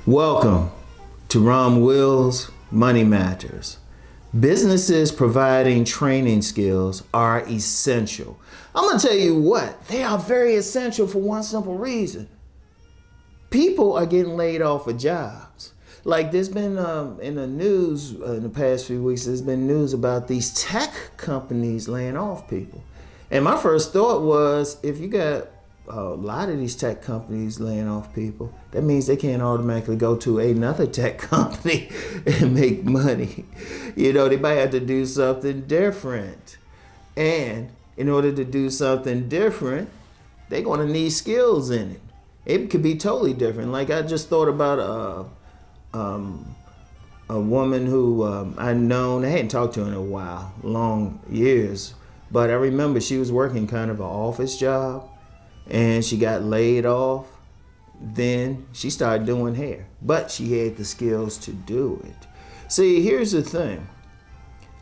Welcome to Rom Wills Money Matters. Businesses providing training skills are essential. I'm going to tell you what, they are very essential for one simple reason. People are getting laid off of jobs. Like there's been in the news in the past few weeks, there's been news about these tech companies laying off people. And my first thought was, if you got a lot of these tech companies laying off people, that means they can't automatically go to another tech company and make money. You know, they might have to do something different. And in order to do something different, they're going to need skills in it. It could be totally different. Like I just thought about a woman who I known, I hadn't talked to her in a while, long years, but I remember she was working kind of an office job and she got laid off. Then she started doing hair, but she had the skills to do it. See, here's the thing.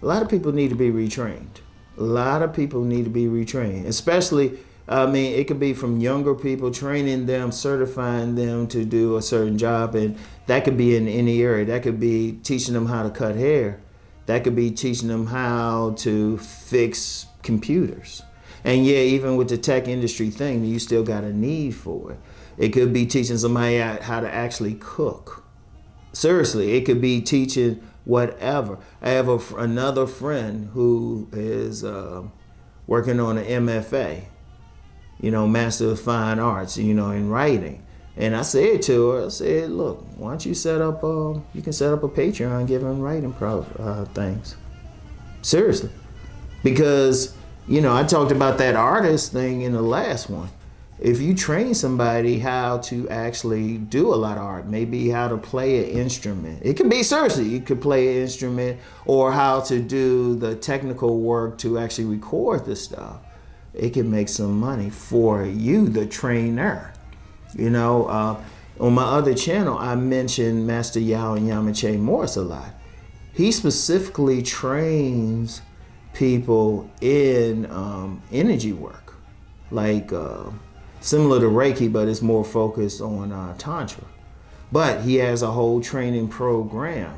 A lot of people need to be retrained. A lot of people need to be retrained, especially, it could be from younger people, training them, certifying them to do a certain job. And that could be in any area. That could be teaching them how to cut hair. That could be teaching them how to fix computers. And yeah, even with the tech industry thing, you still got a need for it. It could be teaching somebody how to actually cook. Seriously, it could be teaching whatever. I have another friend who is working on an MFA, Master of Fine Arts, in writing. And I said to her, I said, look, why don't you set up, you can set up a Patreon giving writing things. Seriously. Because I talked about that artist thing in the last one. If you train somebody how to actually do a lot of art, maybe how to play an instrument. It can be, seriously, you could play an instrument, or how to do the technical work to actually record the stuff. It can make some money for you, the trainer. On my other channel, I mentioned Master Yao and Yamache Morris a lot. He specifically trains people in energy work, like similar to Reiki, but it's more focused on Tantra. But he has a whole training program.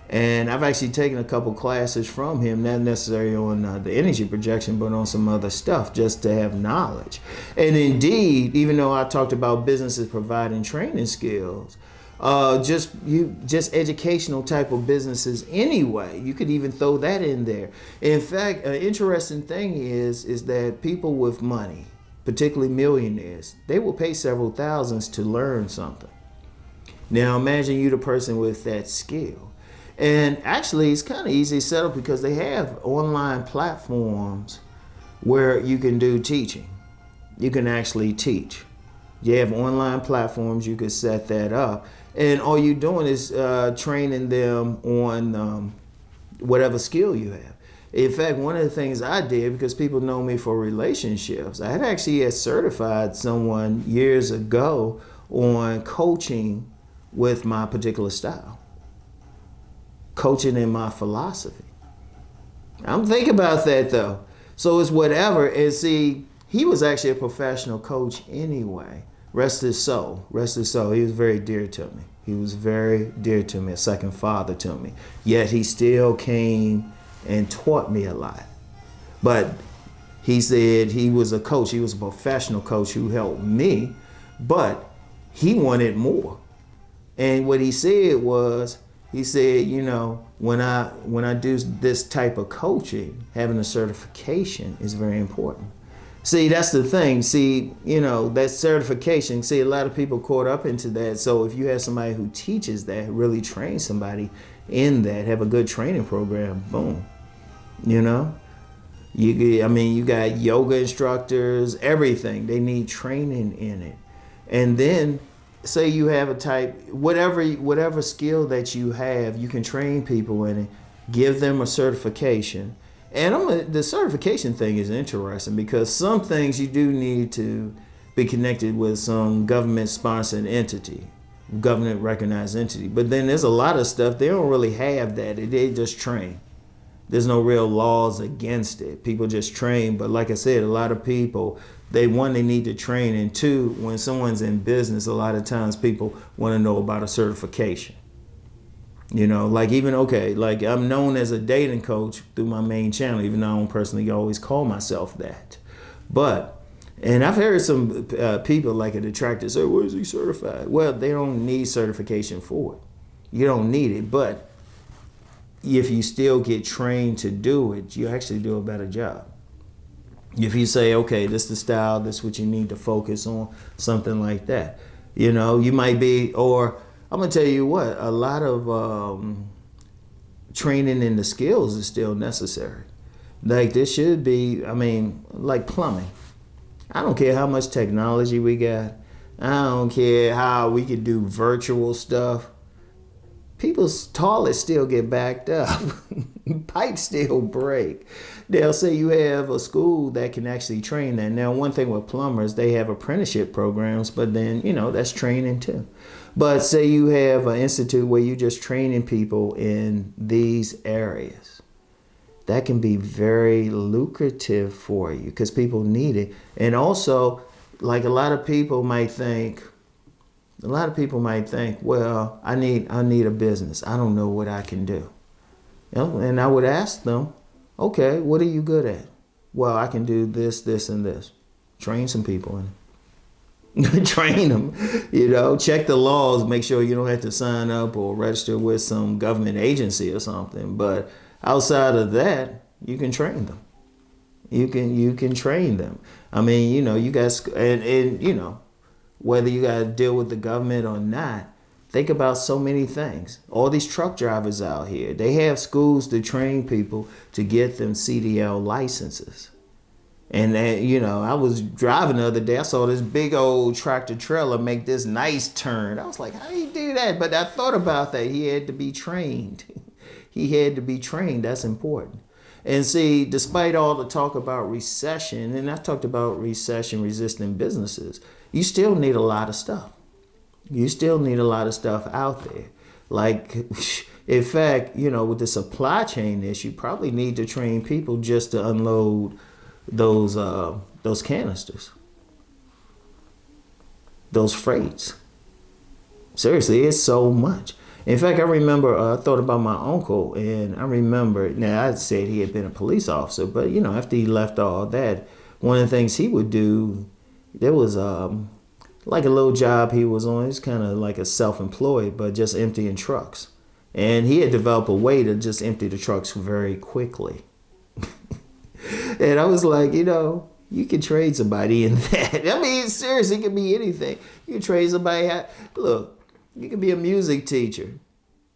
And I've actually taken a couple classes from him, not necessarily on the energy projection, but on some other stuff, just to have knowledge. And indeed, even though I talked about businesses providing training skills, just educational type of businesses anyway. You could even throw that in there. In fact, an interesting thing is that people with money, particularly millionaires, they will pay several thousands to learn something. Now imagine you the person with that skill. And actually it's kind of easy to set up because they have online platforms where you can do teaching. You can actually teach. You have online platforms, you could set that up. And all you're doing is training them on whatever skill you have. In fact, one of the things I did, because people know me for relationships, I had actually certified someone years ago on coaching with my particular style. Coaching in my philosophy. I'm thinking about that though. So it's whatever. And see, he was actually a professional coach anyway. Rest his soul. Rest his soul. He was very dear to me. He was very dear to me, a second father to me. Yet he still came and taught me a lot. But he said he was a coach. He was a professional coach who helped me, but he wanted more. And what he said was, he said, when I do this type of coaching, having a certification is very important. See, that's the thing. See, that certification, see, a lot of people caught up into that. So if you have somebody who teaches that, really trains somebody in that, have a good training program, boom. You got yoga instructors, everything. They need training in it. And then say you have a type, whatever skill that you have, you can train people in it, give them a certification. And the certification thing is interesting because some things you do need to be connected with some government-sponsored entity, government-recognized entity. But then there's a lot of stuff, they don't really have that. They just train. There's no real laws against it. People just train. But like I said, a lot of people, they need to train. And two, when someone's in business, a lot of times people want to know about a certification. You know, like like I'm known as a dating coach through my main channel, even though I don't personally always call myself that. And I've heard some people like a detractor say, "Where is he certified?" Well, they don't need certification for it. You don't need it, but if you still get trained to do it, you actually do a better job. If you say, okay, this is the style, this is what you need to focus on, something like that. You know, you might be, or I'm gonna tell you what, a lot of training in the skills is still necessary. Like this should be, like plumbing. I don't care how much technology we got. I don't care how we could do virtual stuff. People's toilets still get backed up. Pipes still break. They'll say you have a school that can actually train that. Now, one thing with plumbers, they have apprenticeship programs, but then, that's training too. But say you have an institute where you're just training people in these areas. That can be very lucrative for you because people need it. And also, like a lot of people might think, well, I need a business. I don't know what I can do. And I would ask them, okay, what are you good at? Well, I can do this, this, and this. Train some people in it. Train them, check the laws, make sure you don't have to sign up or register with some government agency or something. But outside of that, you can train them. You can train them. You guys, and whether you got to deal with the government or not, think about so many things. All these truck drivers out here, they have schools to train people to get them CDL licenses. And I was driving the other day, I saw this big old tractor trailer make this nice turn. I was like, how do you do that? But I thought about that. He had to be trained. That's important. And see, despite all the talk about recession, and I talked about recession-resistant businesses, you still need a lot of stuff. You still need a lot of stuff out there. Like, in fact, with the supply chain issue, you probably need to train people just to unload those canisters, those freights. Seriously, it's so much. In fact, I remember, I thought about my uncle, and I remember, now I said he had been a police officer, but after he left all that, one of the things he would do, there was like a little job he was on. It's kind of like a self-employed, but just emptying trucks. And he had developed a way to just empty the trucks very quickly. And I was like, you can trade somebody in that. Seriously, it can be anything. You can trade somebody. Look, you can be a music teacher.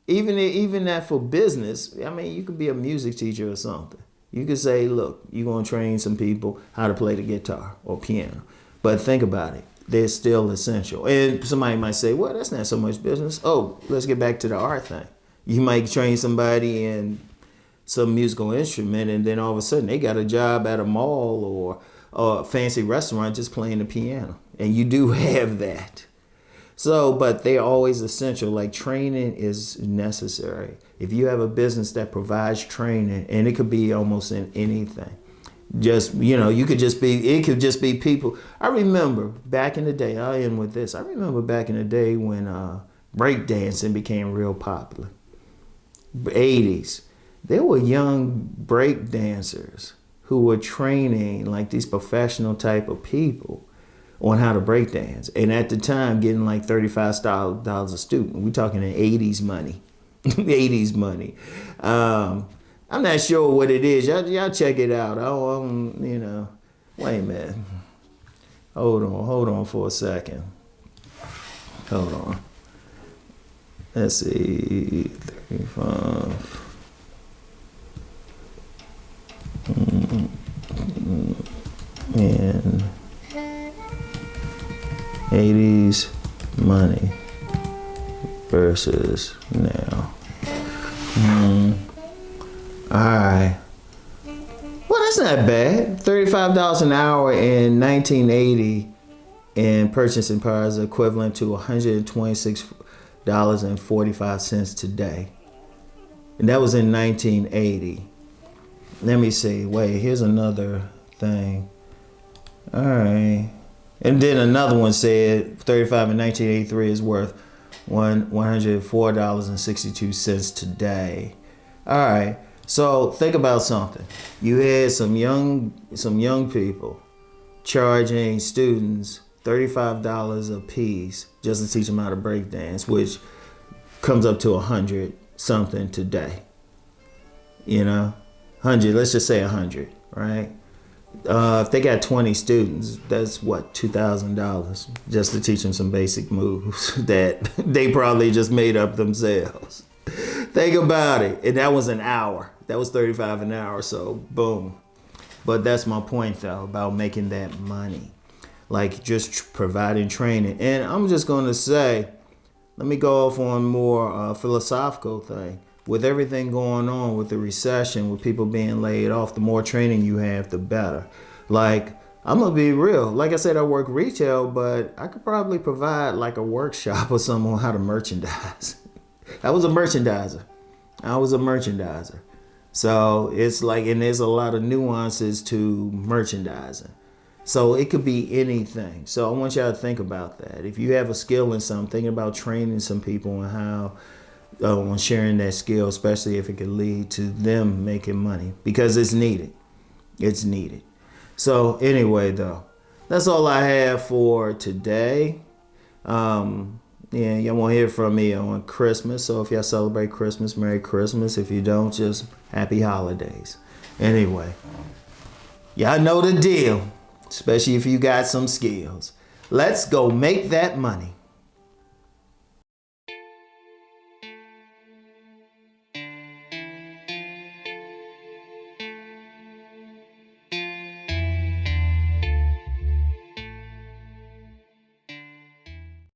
Even that for business, you could be a music teacher or something. You could say, look, you're going to train some people how to play the guitar or piano. But think about it. They're still essential. And somebody might say, well, that's not so much business. Oh, let's get back to the art thing. You might train somebody in some musical instrument, and then all of a sudden they got a job at a mall or a fancy restaurant just playing the piano. And you do have that. So, but they're always essential. Like training is necessary. If you have a business that provides training, and it could be almost in anything, it could just be people. I remember back in the day, I'll end with this. I remember back in the day when breakdancing became real popular. 80s. There were young break dancers who were training like these professional type of people on how to break dance. And at the time, getting like $35 a student. We're talking in 80s money. 80s money. I'm not sure what it is. Y'all check it out. Wait a minute. Hold on for a second. Hold on. Let's see. 35. And 80s money versus now. All right. Well, that's not bad. $35 an hour in 1980 and purchasing power is equivalent to $126.45 today. And that was in 1980. Let me see. Wait, here's another thing. All right. And then another one said 35 in 1983 is worth $104.62 today. All right. So think about something. You had some young people charging students $35 a piece just to teach them how to break dance, which comes up to 100 something today. You know, 100. Let's just say 100, right? If they got 20 students, that's what, $2,000 just to teach them some basic moves that they probably just made up themselves. Think about it. And that was an hour. That was 35 an hour, so boom. But that's my point though, about making that money. Like just providing training. And I'm just gonna say, let me go off on more philosophical thing. With everything going on with the recession, with people being laid off, the more training you have, the better. Like, I'm gonna be real. Like I said, I work retail, but I could probably provide like a workshop or something on how to merchandise. I was a merchandiser. So it's like, and there's a lot of nuances to merchandising. So it could be anything. So I want y'all to think about that. If you have a skill in something, think about training some people on how, on sharing that skill, especially if it could lead to them making money, because it's needed. It's needed. So anyway, though, that's all I have for today. Yeah, y'all won't hear from me on Christmas. So if y'all celebrate Christmas, Merry Christmas. If you don't, just Happy Holidays. Anyway, y'all know the deal, especially if you got some skills. Let's go make that money.